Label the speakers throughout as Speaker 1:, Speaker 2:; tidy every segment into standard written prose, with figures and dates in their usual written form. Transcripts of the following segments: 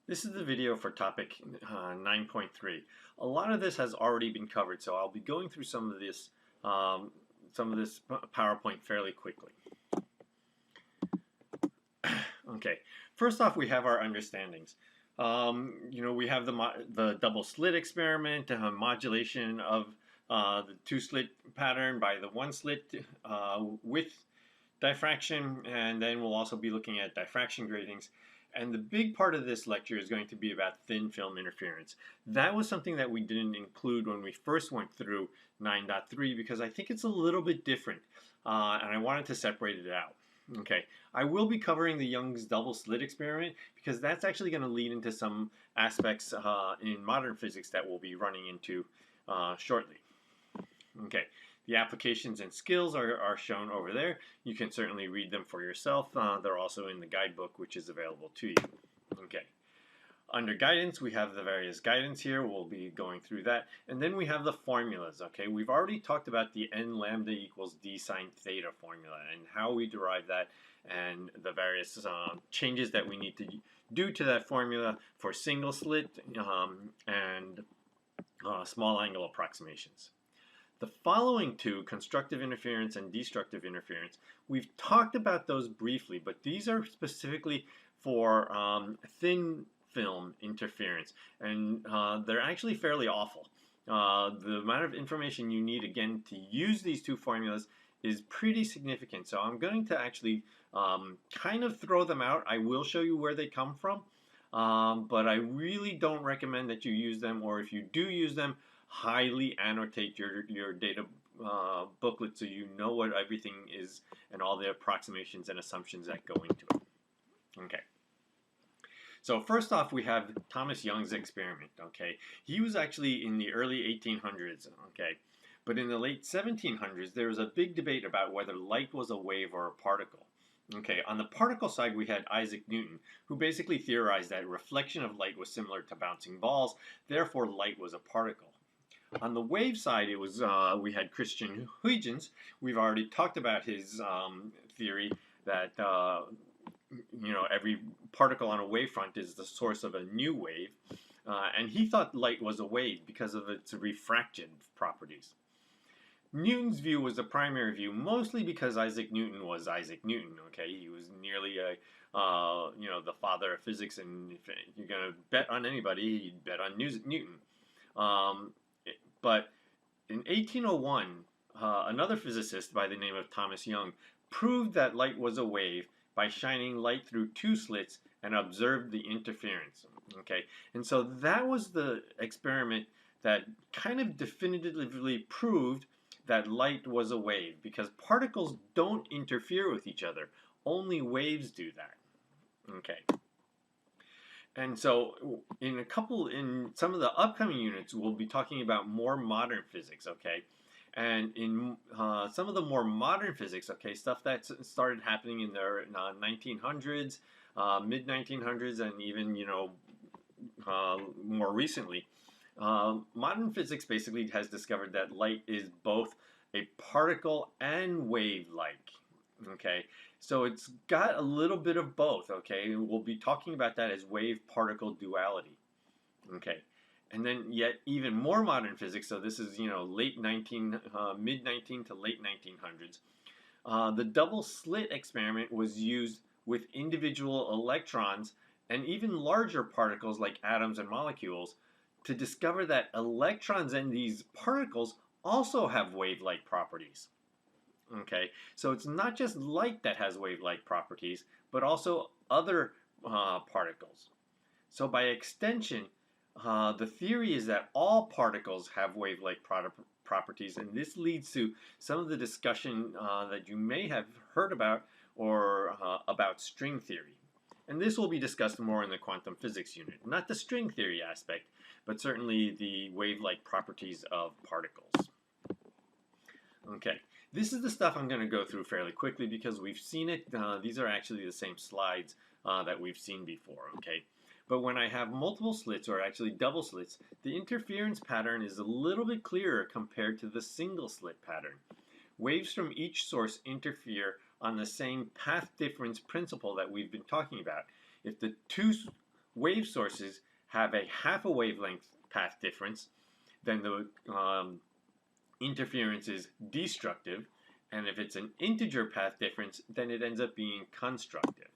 Speaker 1: This is the video for topic 9.3. A lot of this has already been covered, so I'll be going through um, some of this PowerPoint fairly quickly. Okay, first off, we have our understandings. We have the double slit experiment, modulation of the two slit pattern by the one slit with diffraction, and then we'll also be looking at diffraction gratings. And the big part of this lecture is going to be about thin film interference. That was something that we didn't include when we first went through 9.3 because I think it's a little bit different, and I wanted to separate it out. Okay, I will be covering the Young's double slit experiment because that's actually going to lead into some aspects in modern physics that we'll be running into shortly. Okay, the applications and skills are shown over there. You can certainly read them for yourself. They're also in the guidebook, which is available to you. Okay. Under guidance, we have the various guidance here. We'll be going through that. And then we have the formulas, okay? We've already talked about the n lambda equals d sine theta formula and how we derive that and the various changes that we need to do to that formula for single slit and small angle approximations. The following two, constructive interference and destructive interference, we've talked about those briefly, but these are specifically for thin film interference, and they're actually fairly awful. The amount of information you need, again, to use these two formulas is pretty significant. So I'm going to actually kind of throw them out. I will show you where they come from, but I really don't recommend that you use them, or if you do use them, highly annotate your data booklet so you know what everything is and all the approximations and assumptions that go into it. Okay. So first off, we have Thomas Young's experiment, okay? He was actually in the early 1800s, okay? But in the late 1700s, there was a big debate about whether light was a wave or a particle. Okay, on the particle side, we had Isaac Newton, who basically theorized that reflection of light was similar to bouncing balls, therefore light was a particle. On the wave side, it was we had Christian Huygens. We've already talked about his theory that every particle on a wavefront is the source of a new wave, and he thought light was a wave because of its refractive properties. Newton's view was the primary view, mostly because Isaac Newton was Isaac Newton. Okay, he was nearly the father of physics, and if you're going to bet on anybody, you'd bet on Newton. But in 1801, another physicist by the name of Thomas Young proved that light was a wave by shining light through two slits and observed the interference. Okay, and so that was the experiment that kind of definitively proved that light was a wave, because particles don't interfere with each other. Only waves do that. Okay. And so in some of the upcoming units, we'll be talking about more modern physics, okay? And in some of the more modern physics, okay, stuff that started happening in the 1900s, mid-1900s, and even, more recently, modern physics basically has discovered that light is both a particle and wave-like. Okay, so it's got a little bit of both. Okay, we'll be talking about that as wave-particle duality. Okay, and then yet even more modern physics. So this is mid 19 to late 1900s. The double slit experiment was used with individual electrons and even larger particles like atoms and molecules to discover that electrons and these particles also have wave-like properties. Okay, so it's not just light that has wave-like properties, but also other particles. So by extension, the theory is that all particles have wave-like properties, and this leads to some of the discussion that you may have heard about or about string theory. And this will be discussed more in the quantum physics unit. Not the string theory aspect, but certainly the wave-like properties of particles. Okay, this is the stuff I'm going to go through fairly quickly because we've seen it. These are actually the same slides that we've seen before, okay? But when I have multiple slits, or actually double slits, the interference pattern is a little bit clearer compared to the single slit pattern. Waves from each source interfere on the same path difference principle that we've been talking about. If the two wave sources have a half a wavelength path difference, then the interference is destructive, and if it's an integer path difference, then it ends up being constructive.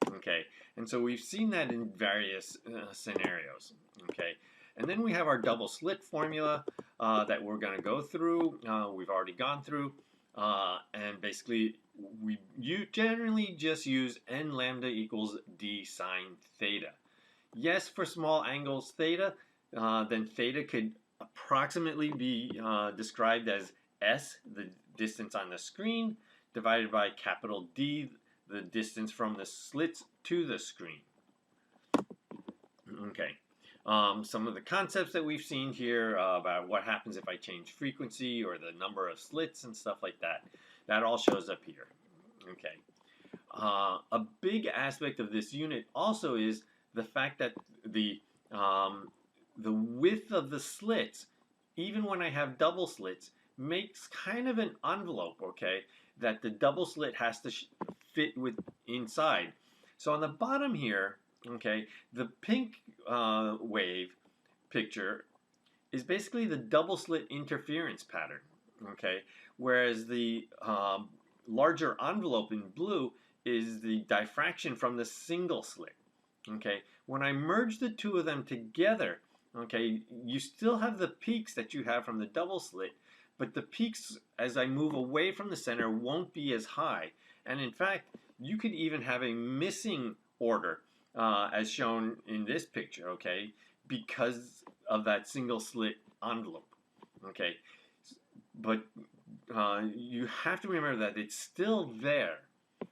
Speaker 1: Okay, and so we've seen that in various scenarios. Okay, and then we have our double slit formula that we're going to go through. We've already gone through, and basically you generally just use n lambda equals d sine theta. Yes, for small angles theta, then theta could approximately be described as s, the distance on the screen, divided by capital D, the distance from the slits to the screen. Okay. Some of the concepts that we've seen here about what happens if I change frequency or the number of slits and stuff like that, that all shows up here. Okay. A big aspect of this unit also is the fact that the width of the slits, even when I have double slits, makes kind of an envelope, okay, that the double slit has to fit with inside. So on the bottom here, okay, the pink wave picture is basically the double slit interference pattern, okay, whereas the larger envelope in blue is the diffraction from the single slit. Okay, when I merge the two of them together, okay, you still have the peaks that you have from the double slit, but the peaks as I move away from the center won't be as high. And in fact, you could even have a missing order as shown in this picture, okay, because of that single slit envelope. Okay, but you have to remember that it's still there.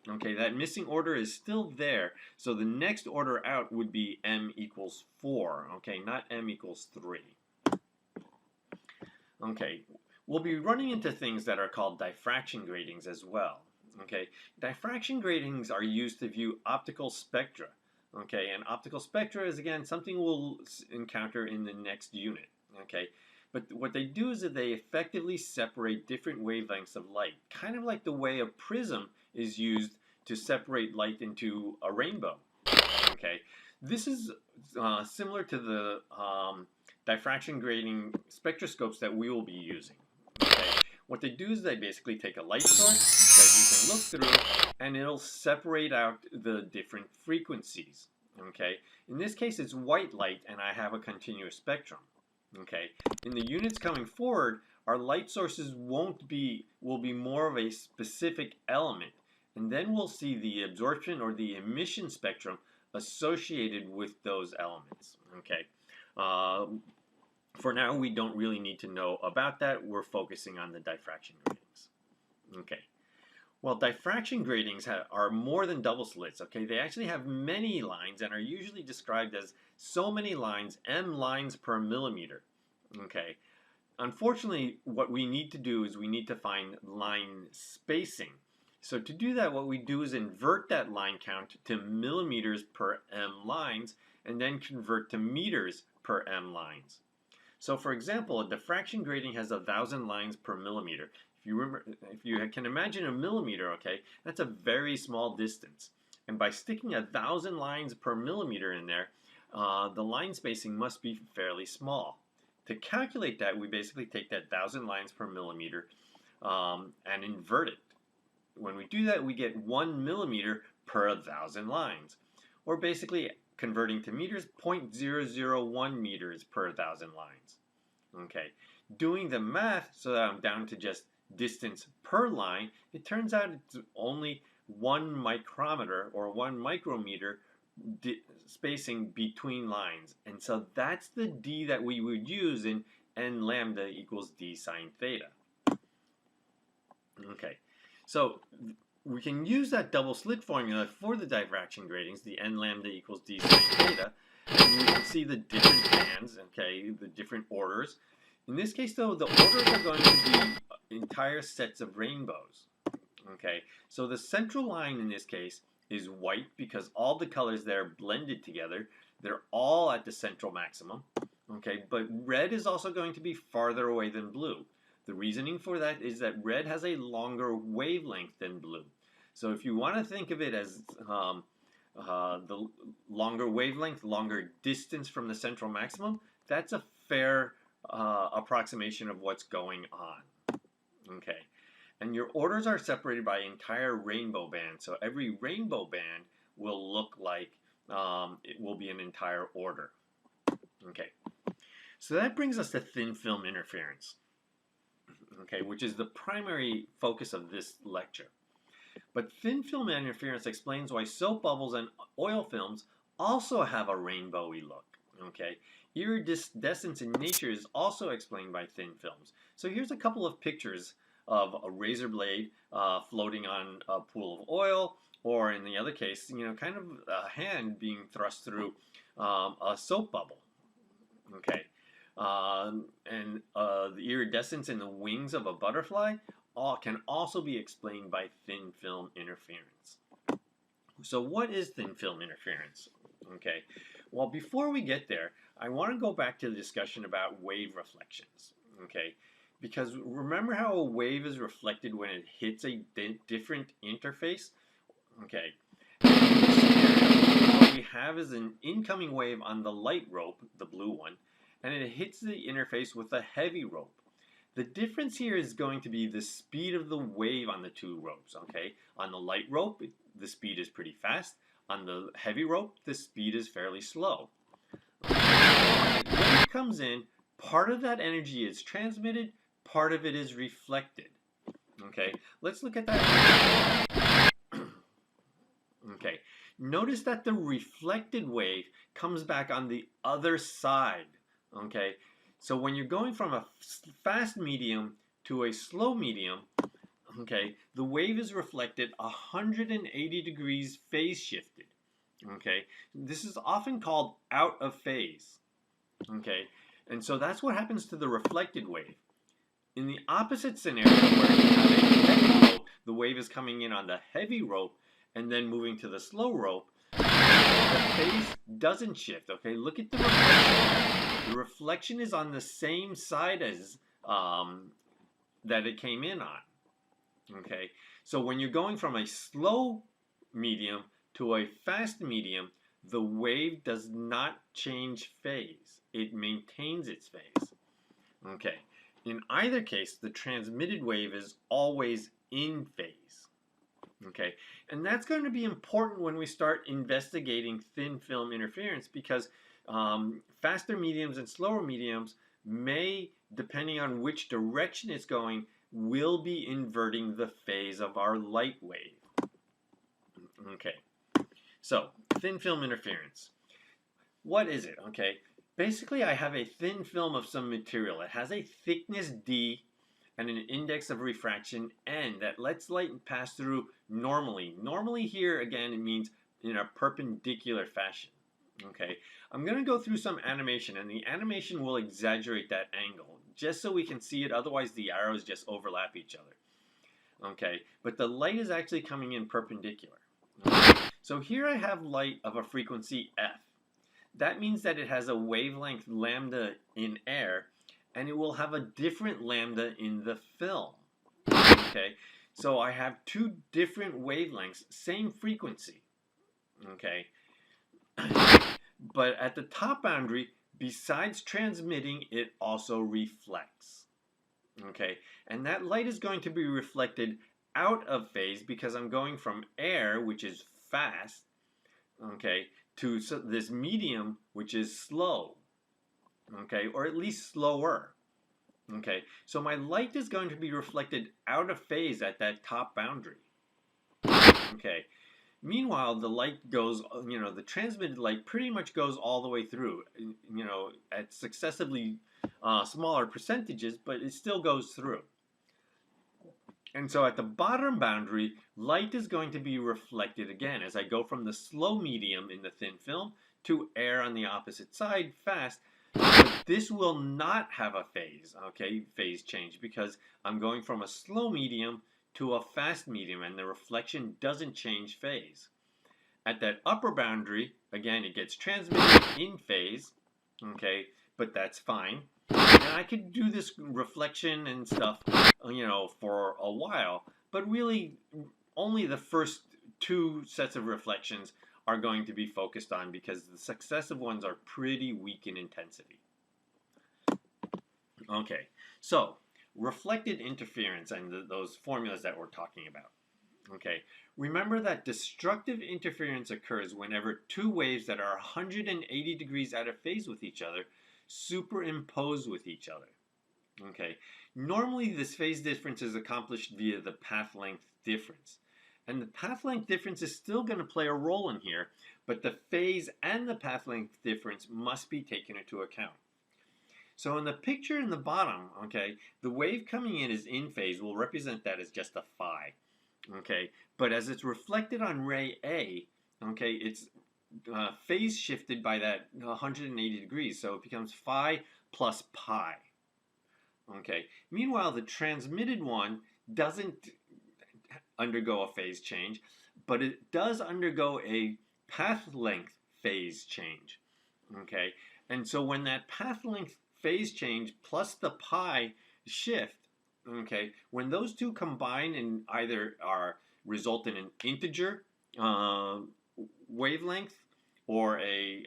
Speaker 1: Okay, that missing order is still there, so the next order out would be m equals 4, okay, not m equals 3. Okay, we'll be running into things that are called diffraction gratings as well. Okay, diffraction gratings are used to view optical spectra. Okay, and optical spectra is again something we'll encounter in the next unit. Okay, but what they do is that they effectively separate different wavelengths of light, kind of like the way a prism is used to separate light into a rainbow. Okay, this is similar to the diffraction grating spectroscopes that we will be using. Okay, what they do is they basically take a light source that you can look through, and it'll separate out the different frequencies. Okay, in this case it's white light, and I have a continuous spectrum. Okay, in the units coming forward, our light sources will be more of a specific element, and then we'll see the absorption or the emission spectrum associated with those elements. Okay, for now we don't really need to know about that. We're focusing on the diffraction gratings. Okay, well, diffraction gratings are more than double slits. Okay, they actually have many lines and are usually described as so many lines, m lines per millimeter. Okay, unfortunately, what we need to do is we need to find line spacing. So to do that, what we do is invert that line count to millimeters per m lines, and then convert to meters per m lines. So for example, a diffraction grating has 1,000 lines per millimeter. If you can imagine a millimeter, okay, that's a very small distance. And by sticking 1,000 lines per millimeter in there, the line spacing must be fairly small. To calculate that, we basically take that 1,000 lines per millimeter and invert it. When we do that, we get 1 millimeter per 1,000 lines, or basically converting to meters, 0.001 meters per 1,000 lines. Okay, doing the math so that I'm down to just distance per line, it turns out it's only 1 micrometer or 1 micrometer spacing between lines. And so that's the d that we would use in n lambda equals d sine theta. Okay, so we can use that double slit formula for the diffraction gratings, the n lambda equals d sine theta, and we can see the different bands, okay, the different orders. In this case, though, the orders are going to be entire sets of rainbows. Okay, so the central line in this case is white because all the colors there blended together. They're all at the central maximum. Okay, but red is also going to be farther away than blue. The reasoning for that is that red has a longer wavelength than blue. So if you want to think of it as the longer wavelength, longer distance from the central maximum, that's a fair approximation of what's going on. Okay, and your orders are separated by entire rainbow band. So every rainbow band will look like it will be an entire order. Okay, so that brings us to thin film interference. Okay, which is the primary focus of this lecture. But thin film interference explains why soap bubbles and oil films also have a rainbowy look. Okay, iridescence in nature is also explained by thin films. So here's a couple of pictures of a razor blade floating on a pool of oil, or in the other case, kind of a hand being thrust through a soap bubble. Okay, and the iridescence in the wings of a butterfly can also be explained by thin film interference. So what is thin film interference? Okay, well, before we get there, I want to go back to the discussion about wave reflections. Okay, because remember how a wave is reflected when it hits a different interface? Okay, what we have is an incoming wave on the light rope, the blue one, and it hits the interface with a heavy rope. The difference here is going to be the speed of the wave on the two ropes, okay? On the light rope, the speed is pretty fast. On the heavy rope, the speed is fairly slow. When the wave comes in, part of that energy is transmitted, part of it is reflected. Okay, let's look at that. Okay, notice that the reflected wave comes back on the other side. Okay, so when you're going from a fast medium to a slow medium, okay, the wave is reflected 180 degrees phase shifted. Okay, this is often called out of phase. Okay, and so that's what happens to the reflected wave. In the opposite scenario, where you have a heavy rope, the wave is coming in on the heavy rope and then moving to the slow rope, the phase doesn't shift. Okay, look at the reflection. The reflection is on the same side as that it came in on. Okay, so when you're going from a slow medium to a fast medium, the wave does not change phase. It maintains its phase. Okay, in either case, the transmitted wave is always in phase. Okay, and that's going to be important when we start investigating thin film interference, because faster mediums and slower mediums may, depending on which direction it's going, will be inverting the phase of our light wave. Okay, so thin film interference. What is it? Okay, basically I have a thin film of some material. It has a thickness D and an index of refraction n that lets light pass through normally. Normally here, again, it means in a perpendicular fashion. Okay, I'm going to go through some animation, and the animation will exaggerate that angle, just so we can see it, otherwise the arrows just overlap each other. Okay, but the light is actually coming in perpendicular. Okay. So here I have light of a frequency f. That means that it has a wavelength lambda in air, and it will have a different lambda in the film. Okay, so I have two different wavelengths, same frequency. Okay, but at the top boundary, besides transmitting, it also reflects. Okay, and that light is going to be reflected out of phase because I'm going from air, which is fast, okay, to this medium, which is slow. Okay, or at least slower. Okay, so my light is going to be reflected out of phase at that top boundary. Okay, meanwhile, the light goes, the transmitted light pretty much goes all the way through, at successively smaller percentages, but it still goes through. And so at the bottom boundary, light is going to be reflected again as I go from the slow medium in the thin film to air on the opposite side, fast. But this will not have a phase, phase change, because I'm going from a slow medium to a fast medium, and the reflection doesn't change phase. At that upper boundary, again, it gets transmitted in phase, okay, but that's fine. And I could do this reflection and stuff, for a while, but really only the first two sets of reflections are going to be focused on because the successive ones are pretty weak in intensity. Okay, so reflected interference and those formulas that we're talking about. Okay, remember that destructive interference occurs whenever two waves that are 180 degrees out of phase with each other superimpose with each other. Okay, normally this phase difference is accomplished via the path length difference. And the path length difference is still going to play a role in here, but the phase and the path length difference must be taken into account. So in the picture in the bottom, okay, the wave coming in is in phase. We'll represent that as just a phi. Okay, but as it's reflected on ray A, okay, it's phase shifted by that 180 degrees, so it becomes phi plus pi. Okay, meanwhile, the transmitted one doesn't undergo a phase change, but it does undergo a path length phase change. Okay, and so when that path length phase change plus the pi shift, okay, when those two combine and either result in an integer wavelength or a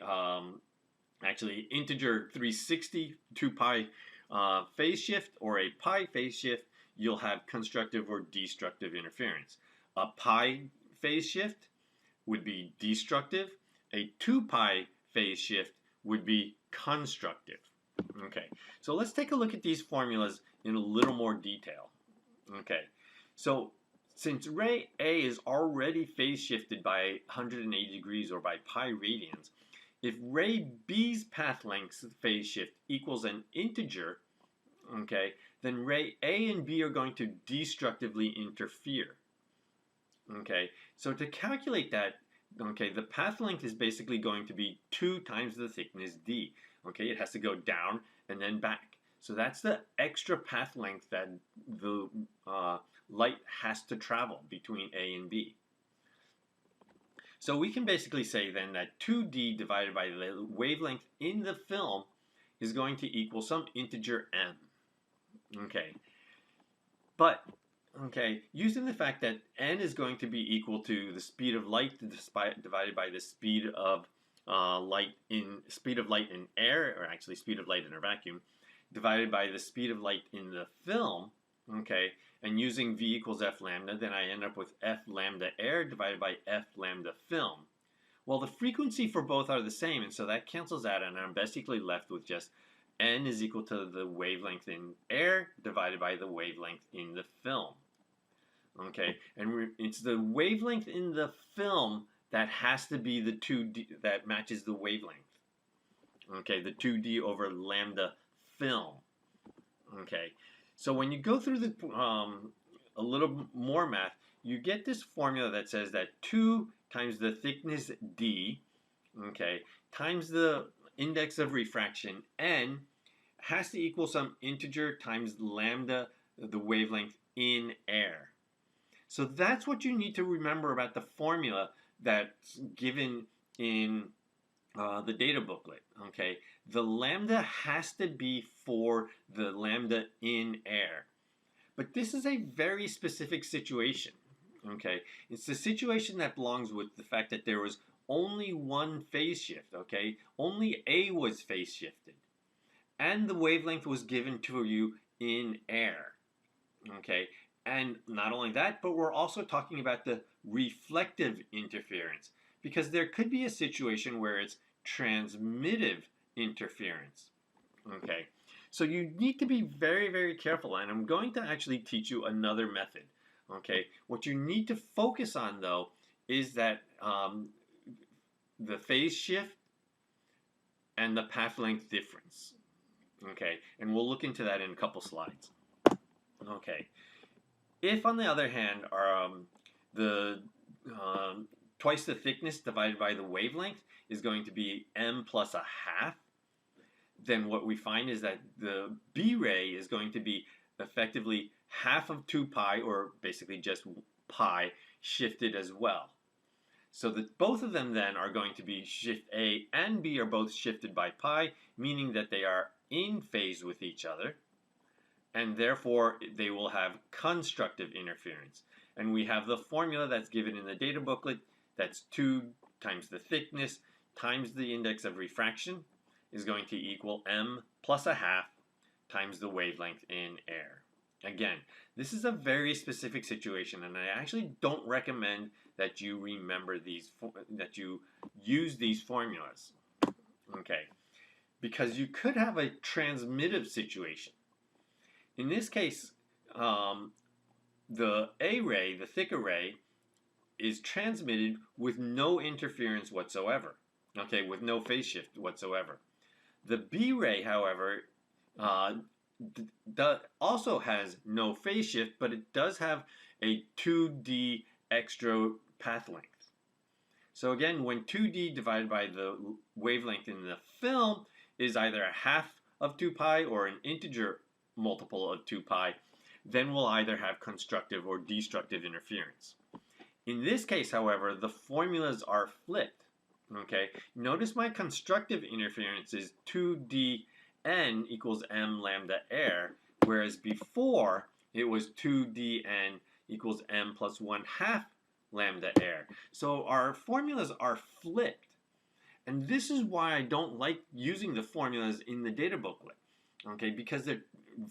Speaker 1: actually integer 360 2 pi phase shift or a pi phase shift, you'll have constructive or destructive interference. A pi phase shift would be destructive. A 2 pi phase shift would be constructive. Okay, so let's take a look at these formulas in a little more detail. Okay, so since ray A is already phase shifted by 180 degrees or by pi radians, if ray B's path length phase shift equals an integer, okay, then ray A and B are going to destructively interfere. Okay, so to calculate that, okay, the path length is basically going to be 2 times the thickness D. Okay, it has to go down and then back. So that's the extra path length that the light has to travel between A and B. So we can basically say then that 2D divided by the wavelength in the film is going to equal some integer m. Okay, but okay, using the fact that n is going to be equal to the speed of light divided by the speed of light in air, or actually speed of light in a vacuum, divided by the speed of light in the film, okay, and using v equals f lambda, then I end up with f lambda air divided by f lambda film. Well, the frequency for both are the same, and so that cancels out, and I'm basically left with just n is equal to the wavelength in air divided by the wavelength in the film. Okay, and it's the wavelength in the film that has to be the 2D that matches the wavelength. Okay, the 2D over lambda film. Okay, so when you go through the a little more math, you get this formula that says that 2 times the thickness D, okay, times the index of refraction n has to equal some integer times lambda, the wavelength in air. So that's what you need to remember about the formula that's given in the data booklet. Okay, the lambda has to be for the lambda in air. But this is a very specific situation. Okay, it's the situation that belongs with the fact that there was only one phase shift. Okay, only A was phase shifted, and the wavelength was given to you in air. Okay, and not only that, but we're also talking about the reflective interference, because there could be a situation where it's transmittive interference. Okay, so you need to be very, very careful, and I'm going to actually teach you another method. Okay, what you need to focus on though is that the phase shift and the path length difference. Okay, and we'll look into that in a couple slides. Okay, if on the other hand the twice the thickness divided by the wavelength is going to be m plus a half, then what we find is that the B ray is going to be effectively half of 2 pi, or basically just pi, shifted as well. So that both of them then are going to be shift A and B are both shifted by pi, meaning that they are in phase with each other, and therefore they will have constructive interference. And we have the formula that's given in the data booklet, that's 2 times the thickness times the index of refraction is going to equal m plus a half times the wavelength in air. Again, this is a very specific situation, and I actually don't recommend that you remember these, that you use these formulas, okay? Because you could have a transmittive situation. In this case, the A ray, the thicker ray, is transmitted with no interference whatsoever, okay, with no phase shift whatsoever. The B ray, however, also has no phase shift, but it does have a 2D extra path length. So again, when 2D divided by the wavelength in the film is either a half of 2 pi or an integer multiple of 2 pi, then we'll either have constructive or destructive interference. In this case, however, the formulas are flipped. Okay, notice my constructive interference is 2dn equals m lambda air, whereas before it was 2dn equals m plus 1/2 lambda air. So our formulas are flipped. And this is why I don't like using the formulas in the data booklet. Okay, because they're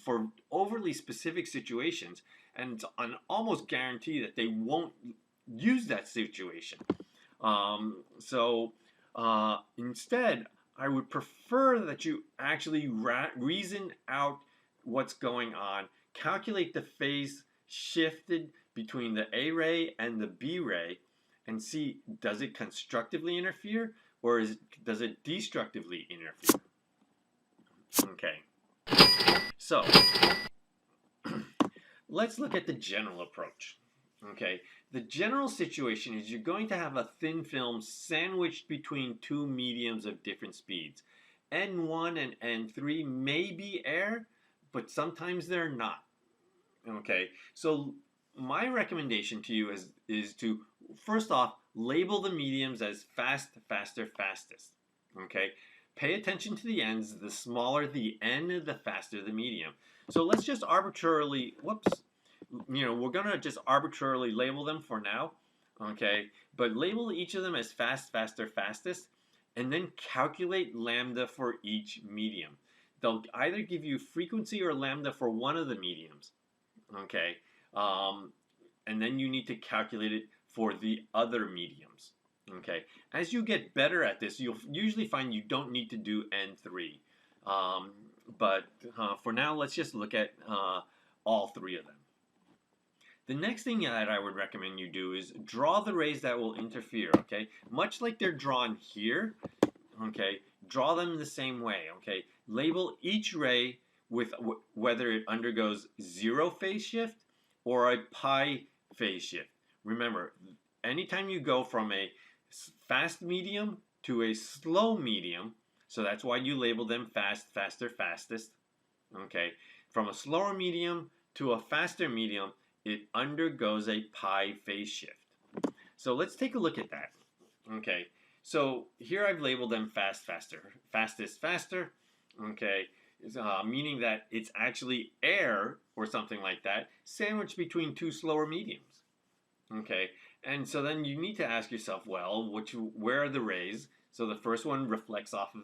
Speaker 1: for overly specific situations, and it's an almost guarantee that they won't use that situation. Instead, I would prefer that you actually reason out what's going on, calculate the phase shifted between the A ray and the B ray, and see, does it constructively interfere or does it destructively interfere? Okay, so let's look at the general approach. Okay, the general situation is you're going to have a thin film sandwiched between two mediums of different speeds. N1 and N3 may be air, but sometimes they're not. Okay, so my recommendation to you is to, first off, label the mediums as fast, faster, fastest. Okay, pay attention to the ends. The smaller the N, the faster the medium. So let's just arbitrarily, we're going to just arbitrarily label them for now, okay? But label each of them as fast, faster, fastest, and then calculate lambda for each medium. They'll either give you frequency or lambda for one of the mediums, okay? And then you need to calculate it for the other mediums, okay? As you get better at this, you'll usually find you don't need to do N3. But for now, let's just look at all three of them. The next thing that I would recommend you do is draw the rays that will interfere, okay? Much like they're drawn here, okay? Draw them the same way, okay? Label each ray with whether it undergoes 0 phase shift or a pi phase shift. Remember, anytime you go from a fast medium to a slow medium, so that's why you label them fast, faster, fastest, okay? From a slower medium to a faster medium, it undergoes a pi phase shift. So let's take a look at that. Okay, so here I've labeled them fast, faster, fastest, faster. Okay, meaning that it's actually air or something like that sandwiched between two slower mediums. Okay, and so then you need to ask yourself, well, where are the rays? So the first one reflects off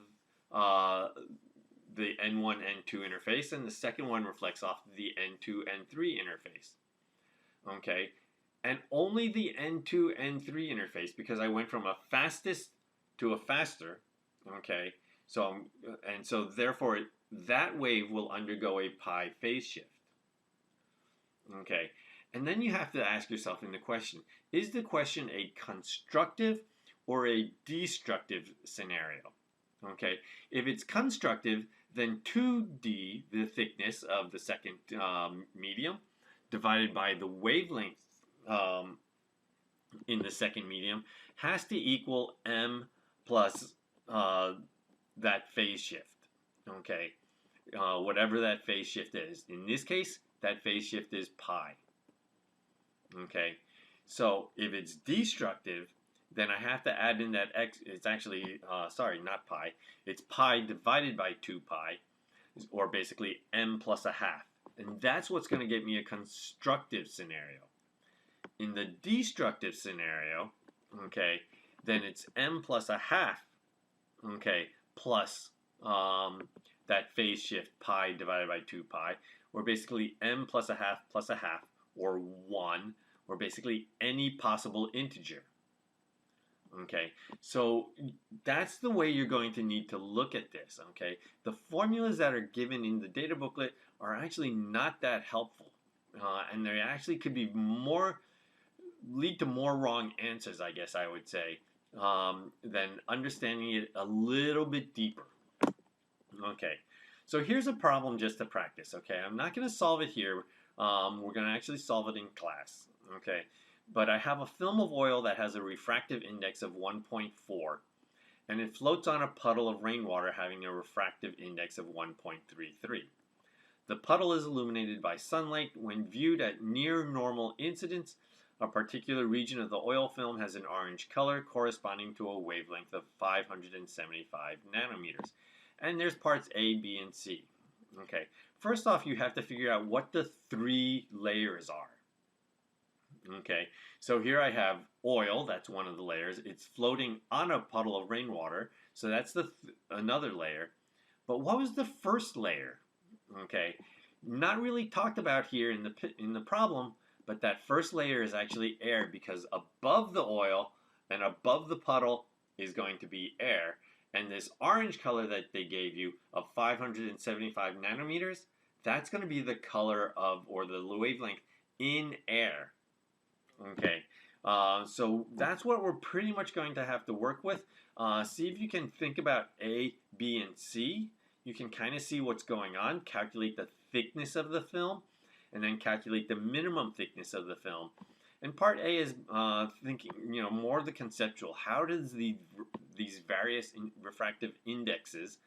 Speaker 1: of the N1, N2 interface, and the second one reflects off the N2, N3 interface. Okay, and only the N2, N3 interface, because I went from a fastest to a faster, okay, so therefore that wave will undergo a pi phase shift. Okay, and then you have to ask yourself in the question, is the question a constructive or a destructive scenario? Okay, if it's constructive, then 2d, the thickness of the second medium, divided by the wavelength in the second medium, has to equal m plus that phase shift, okay? Whatever that phase shift is. In this case, that phase shift is pi, okay? So if it's destructive, then I have to add in that x, it's actually, not pi, it's pi divided by 2 pi, or basically m plus a half. And that's what's going to get me a constructive scenario. In the destructive scenario, okay, then it's m plus a half, okay, plus that phase shift pi divided by 2 pi, or basically m plus a half, or 1, or basically any possible integer. Okay, so that's the way you're going to need to look at this. Okay, the formulas that are given in the data booklet are actually not that helpful, and they actually could be lead to more wrong answers, I guess I would say, than understanding it a little bit deeper. Okay, so here's a problem just to practice. Okay, I'm not going to solve it here. We're going to actually solve it in class. Okay, but I have a film of oil that has a refractive index of 1.4, and it floats on a puddle of rainwater having a refractive index of 1.33. The puddle is illuminated by sunlight. When viewed at near normal incidence, a particular region of the oil film has an orange color corresponding to a wavelength of 575 nanometers. And there's parts A, B, and C. Okay, first off, you have to figure out what the 3 layers are. Okay, so here I have oil, that's one of the layers. It's floating on a puddle of rainwater, so that's another layer. But what was the first layer? Okay, not really talked about here in the problem, but that first layer is actually air, because above the oil and above the puddle is going to be air. And this orange color that they gave you of 575 nanometers, that's going to be the color of, or the wavelength in air. Okay, so that's what we're pretty much going to have to work with. See if you can think about A, B, and C. You can kind of see what's going on, calculate the thickness of the film, and then calculate the minimum thickness of the film. And part A is thinking, more the conceptual. How does these various refractive indexes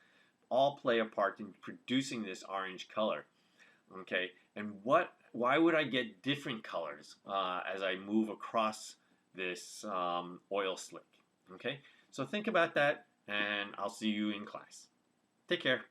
Speaker 1: all play a part in producing this orange color? Okay, and why would I get different colors as I move across this oil slick? Okay, so think about that, and I'll see you in class. Take care.